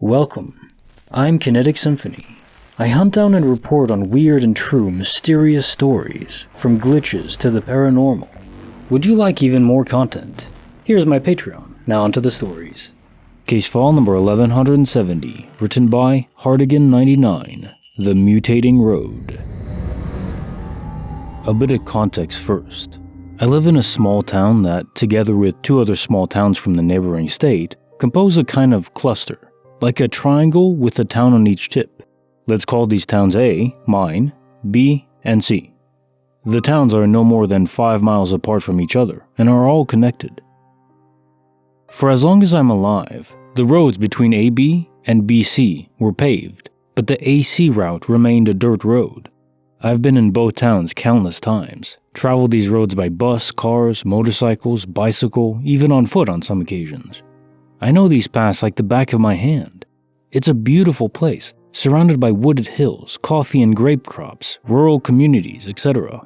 Welcome. I'm Kinetic Symphony. I hunt down and report on weird and true mysterious stories, from glitches to the paranormal. Would you like even more content? Here's my Patreon. Now onto the stories. Case file number 1170, written by Hardigan99, The Mutating Road. A bit of context first. I live in a small town that, together with two other small towns from the neighboring state, compose a kind of cluster, like a triangle with a town on each tip. Let's call these towns A, mine, B, and C. The towns are no more than 5 miles apart from each other and are all connected. For as long as I'm alive, the roads between AB and BC were paved, but the AC route remained a dirt road. I've been in both towns countless times, traveled these roads by bus, cars, motorcycles, bicycle, even on foot on some occasions. I know these paths like the back of my hand. It's a beautiful place, surrounded by wooded hills, coffee and grape crops, rural communities, etc.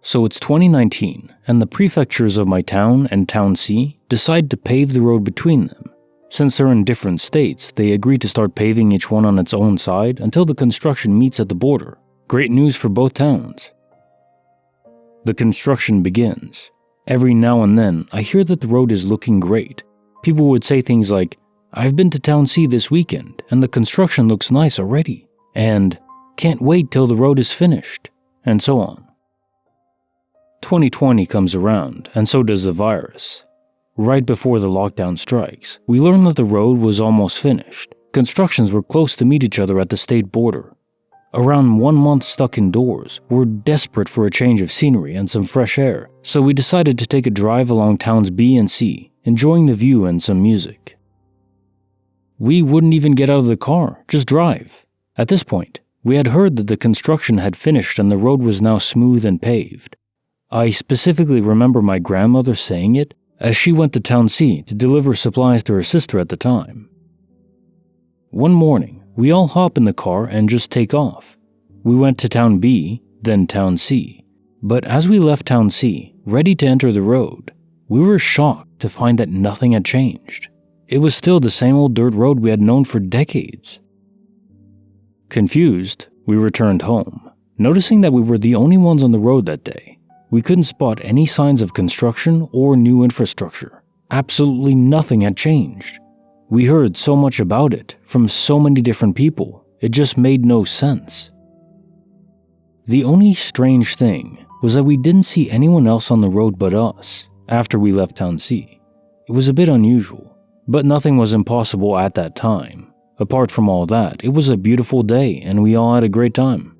So it's 2019, and the prefectures of my town and Town C decide to pave the road between them. Since they're in different states, they agree to start paving each one on its own side until the construction meets at the border. Great news for both towns. The construction begins. Every now and then, I hear that the road is looking great. People would say things like, "I've been to Town C this weekend, and the construction looks nice already," and "Can't wait till the road is finished," and so on. 2020 comes around, and so does the virus. Right before the lockdown strikes, we learn that the road was almost finished. Constructions were close to meet each other at the state border. Around 1 month stuck indoors, we're desperate for a change of scenery and some fresh air, so we decided to take a drive along towns B and C, enjoying the view and some music. We wouldn't even get out of the car, just drive. At this point, we had heard that the construction had finished and the road was now smooth and paved. I specifically remember my grandmother saying it as she went to Town C to deliver supplies to her sister at the time. One morning, we all hop in the car and just take off. We went to Town B, then Town C. But as we left Town C, ready to enter the road, we were shocked to find that nothing had changed. It was still the same old dirt road we had known for decades. Confused, we returned home, noticing that we were the only ones on the road that day. We couldn't spot any signs of construction or new infrastructure. Absolutely nothing had changed. We heard so much about it from so many different people, it just made no sense. The only strange thing was that we didn't see anyone else on the road but us after we left Town C. It was a bit unusual, but nothing was impossible at that time. Apart from all that, it was a beautiful day and we all had a great time.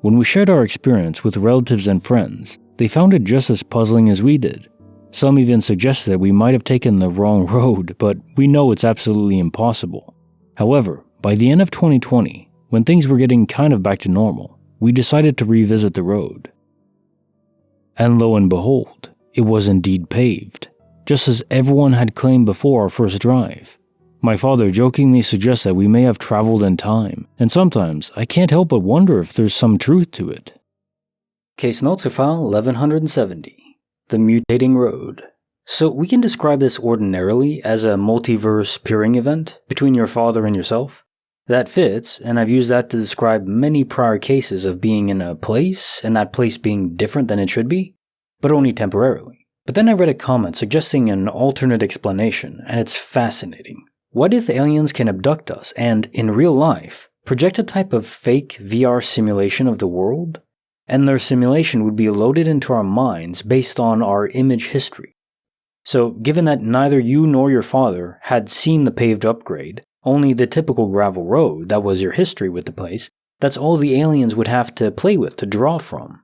When we shared our experience with relatives and friends, they found it just as puzzling as we did. Some even suggested that we might have taken the wrong road, but we know it's absolutely impossible. However, by the end of 2020, when things were getting kind of back to normal, we decided to revisit the road. And lo and behold, it was indeed paved, just as everyone had claimed before our first drive. My father jokingly suggests that we may have traveled in time, and sometimes I can't help but wonder if there's some truth to it. Case notes for file 1170, The Mutating Road. So we can describe this ordinarily as a multiverse peering event between your father and yourself. That fits, and I've used that to describe many prior cases of being in a place and that place being different than it should be, but only temporarily. But then I read a comment suggesting an alternate explanation, and it's fascinating. What if aliens can abduct us and, in real life, project a type of fake VR simulation of the world? And their simulation would be loaded into our minds based on our image history. So, given that neither you nor your father had seen the paved upgrade, only the typical gravel road that was your history with the place, that's all the aliens would have to play with to draw from,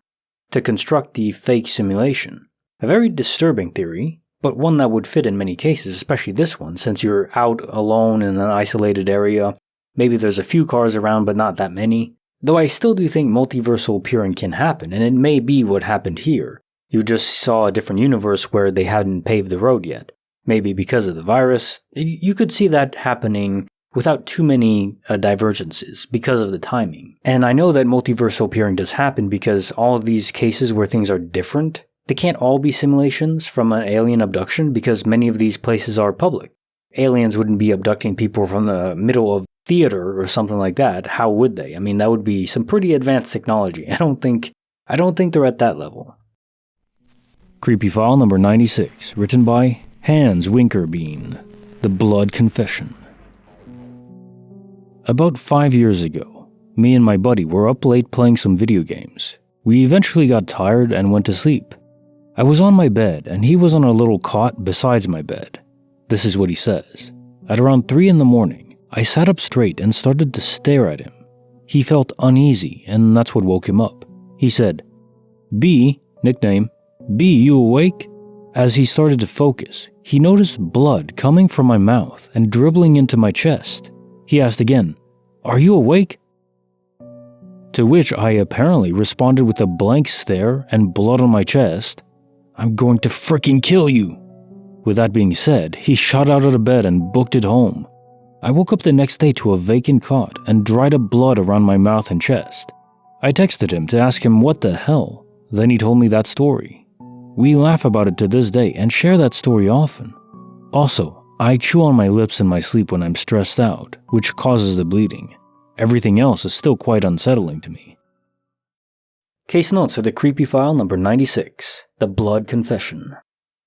to construct the fake simulation. A very disturbing theory, but one that would fit in many cases, especially this one, since you're out alone in an isolated area. Maybe there's a few cars around, but not that many. Though I still do think multiversal peering can happen, and it may be what happened here. You just saw a different universe where they hadn't paved the road yet. Maybe because of the virus. You could see that happening without too many divergences because of the timing. And I know that multiversal peering does happen because all of these cases where things are different, they can't all be simulations from an alien abduction because many of these places are public. aliens wouldn't be abducting people from the middle of theater or something like that. How would they? I mean, that would be some pretty advanced technology. I don't think they're at that level. Creepy file number 96, written by Hanzwinkerbean, The Blood Confession. About 5 years ago, me and my buddy were up late playing some video games. We eventually got tired and went to sleep. I was on my bed and he was on a little cot besides my bed. This is what he says. At around 3 in the morning, I sat up straight and started to stare at him. He felt uneasy and that's what woke him up. He said, "B, nickname, B, you awake?" As he started to focus, he noticed blood coming from my mouth and dribbling into my chest. He asked again, "Are you awake?" To which I apparently responded with a blank stare and blood on my chest. "I'm going to freaking kill you." With that being said, he shot out of the bed and booked it home. I woke up the next day to a vacant cot and dried up blood around my mouth and chest. I texted him to ask him what the hell. Then he told me that story. We laugh about it to this day and share that story often. Also, I chew on my lips in my sleep when I'm stressed out, which causes the bleeding. Everything else is still quite unsettling to me. Case notes for the creepy file number 96, The Blood Confession.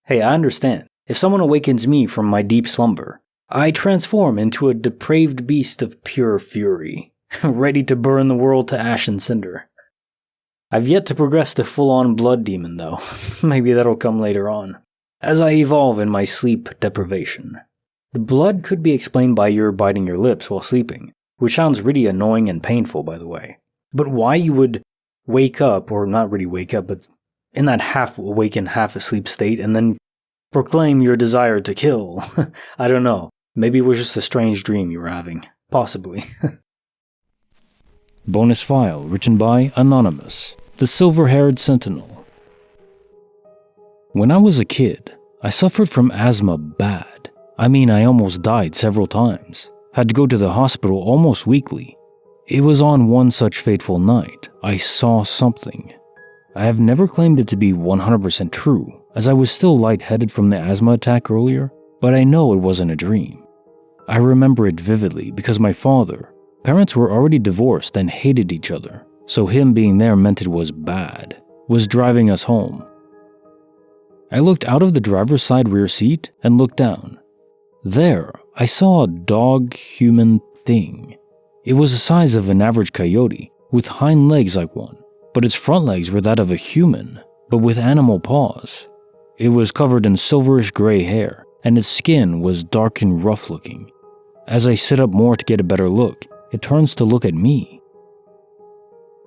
Hey, I understand. If someone awakens me from my deep slumber, I transform into a depraved beast of pure fury, ready to burn the world to ash and cinder. I've yet to progress to full-on blood demon though. Maybe that'll come later on, as I evolve in my sleep deprivation. The blood could be explained by your biting your lips while sleeping, which sounds really annoying and painful by the way. But why you would wake up, or not really wake up, but in that half-awakened, half-asleep state and then proclaim your desire to kill. I don't know. Maybe it was just a strange dream you were having. Possibly. Bonus file written by Anonymous, The Silver-Haired Sentinel. When I was a kid, I suffered from asthma bad. I mean, I almost died several times. Had to go to the hospital almost weekly. It was on one such fateful night, I saw something. I have never claimed it to be 100% true, as I was still lightheaded from the asthma attack earlier, but I know it wasn't a dream. I remember it vividly because my parents were already divorced and hated each other, so him being there meant it was bad, was driving us home. I looked out of the driver's side rear seat and looked down. There, I saw a dog-human thing. It was the size of an average coyote, with hind legs like one, but its front legs were that of a human, but with animal paws. It was covered in silverish gray hair, and its skin was dark and rough looking. As I sit up more to get a better look, it turns to look at me.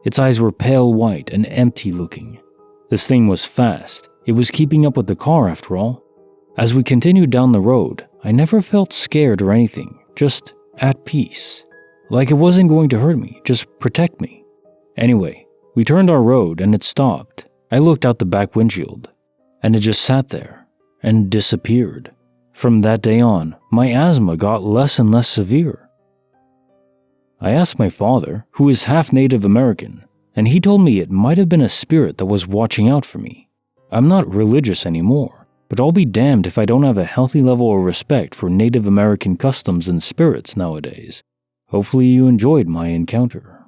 Its eyes were pale white and empty looking. This thing was fast. It was keeping up with the car after all. As we continued down the road, I never felt scared or anything, just at peace. Like it wasn't going to hurt me, just protect me. Anyway, we turned our road and it stopped. I looked out the back windshield, and it just sat there and disappeared. From that day on, my asthma got less and less severe. I asked my father, who is half Native American, and he told me it might have been a spirit that was watching out for me. I'm not religious anymore, but I'll be damned if I don't have a healthy level of respect for Native American customs and spirits nowadays. Hopefully you enjoyed my encounter.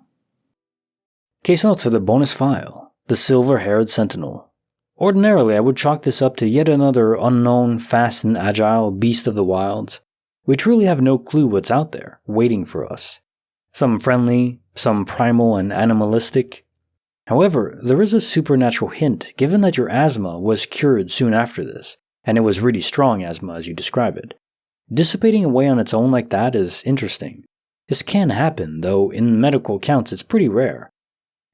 Case notes for the bonus file, The Silver-Haired Sentinel. Ordinarily, I would chalk this up to yet another unknown, fast and agile beast of the wilds. We truly have no clue what's out there, waiting for us. Some friendly, some primal and animalistic. However, there is a supernatural hint given that your asthma was cured soon after this, and it was really strong asthma as you describe it. Dissipating away on its own like that is interesting. This can happen, though in medical accounts it's pretty rare.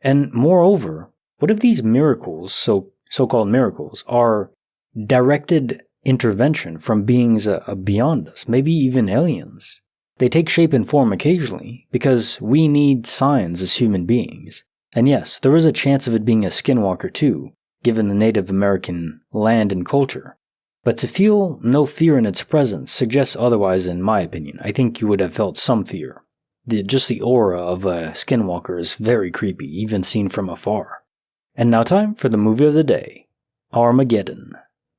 And moreover, what if these miracles, so-called miracles, are directed intervention from beings beyond us, maybe even aliens? They take shape and form occasionally, because we need signs as human beings. And yes, there is a chance of it being a skinwalker too, given the Native American land and culture. But to feel no fear in its presence suggests otherwise in my opinion. I think you would have felt some fear. Just the aura of a skinwalker is very creepy, even seen from afar. And now time for the movie of the day, Armageddon.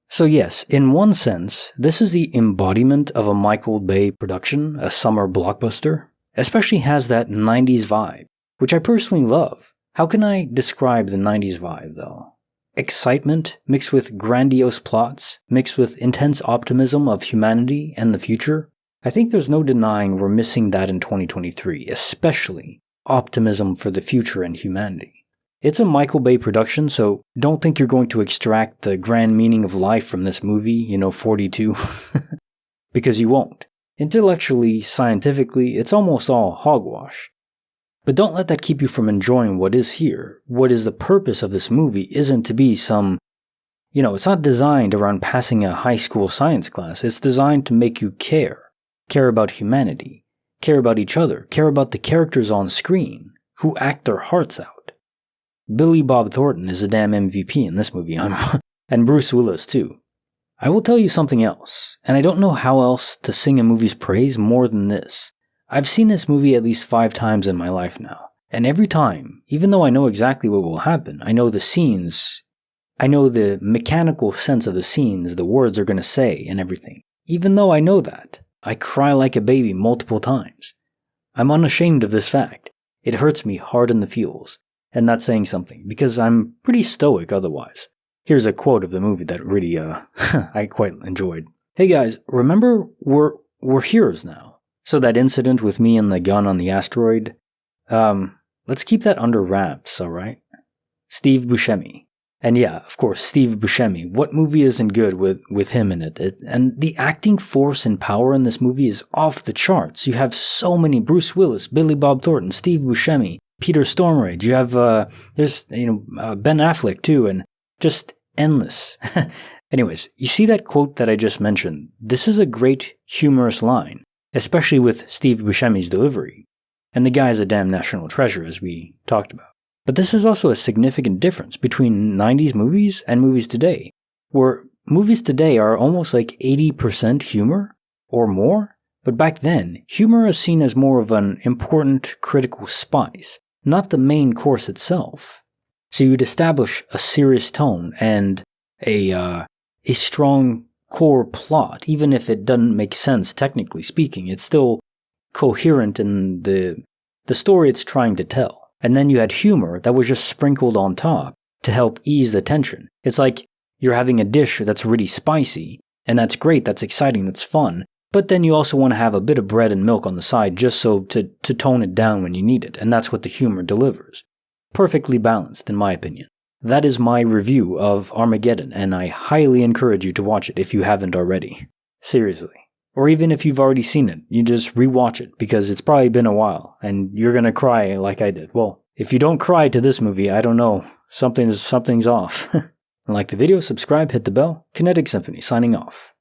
So yes, in one sense, this is the embodiment of a Michael Bay production, a summer blockbuster. Especially has that 90s vibe, which I personally love. How can I describe the 90s vibe, though? Excitement mixed with grandiose plots, mixed with intense optimism of humanity and the future. I think there's no denying we're missing that in 2023, especially optimism for the future and humanity. It's a Michael Bay production, so don't think you're going to extract the grand meaning of life from this movie, 42, because you won't. Intellectually, scientifically, it's almost all hogwash. But don't let that keep you from enjoying what is here. What is the purpose of this movie isn't to be some, it's not designed around passing a high school science class. It's designed to make you care. Care about humanity. Care about each other. Care about the characters on screen who act their hearts out. Billy Bob Thornton is a damn MVP in this movie, and Bruce Willis too. I will tell you something else, and I don't know how else to sing a movie's praise more than this. I've seen this movie at least 5 times in my life now, and every time, even though I know exactly what will happen, I know the scenes, I know the mechanical sense of the scenes, the words are going to say and everything. Even though I know that, I cry like a baby multiple times. I'm unashamed of this fact. It hurts me hard in the feels, and that's saying something, because I'm pretty stoic otherwise. Here's a quote of the movie that really, I quite enjoyed. Hey guys, remember, we're heroes now. So that incident with me and the gun on the asteroid, let's keep that under wraps, alright? Steve Buscemi. And yeah, of course, Steve Buscemi. What movie isn't good with him in it? And the acting force and power in this movie is off the charts. You have so many: Bruce Willis, Billy Bob Thornton, Steve Buscemi, Peter Stormare. You have, there's, Ben Affleck too, and just endless. Anyways, you see that quote that I just mentioned? This is a great humorous line, especially with Steve Buscemi's delivery. And the guy is a damn national treasure, as we talked about. But this is also a significant difference between 90s movies and movies today, where movies today are almost like 80% humor or more, but back then, humor is seen as more of an important critical spice, not the main course itself. So you'd establish a serious tone and a strong core plot, even if it doesn't make sense technically speaking. It's still coherent in the story it's trying to tell. And then you had humor that was just sprinkled on top to help ease the tension. It's like you're having a dish that's really spicy, and that's great, that's exciting, that's fun, but then you also want to have a bit of bread and milk on the side just so to tone it down when you need it, and that's what the humor delivers. Perfectly balanced, in my opinion. That is my review of Armageddon, and I highly encourage you to watch it if you haven't already. Seriously. Or even if you've already seen it, you just rewatch it, because it's probably been a while, and you're gonna cry like I did. Well, if you don't cry to this movie, I don't know. Something's off. Like the video, subscribe, hit the bell. Kinetic Symphony, signing off.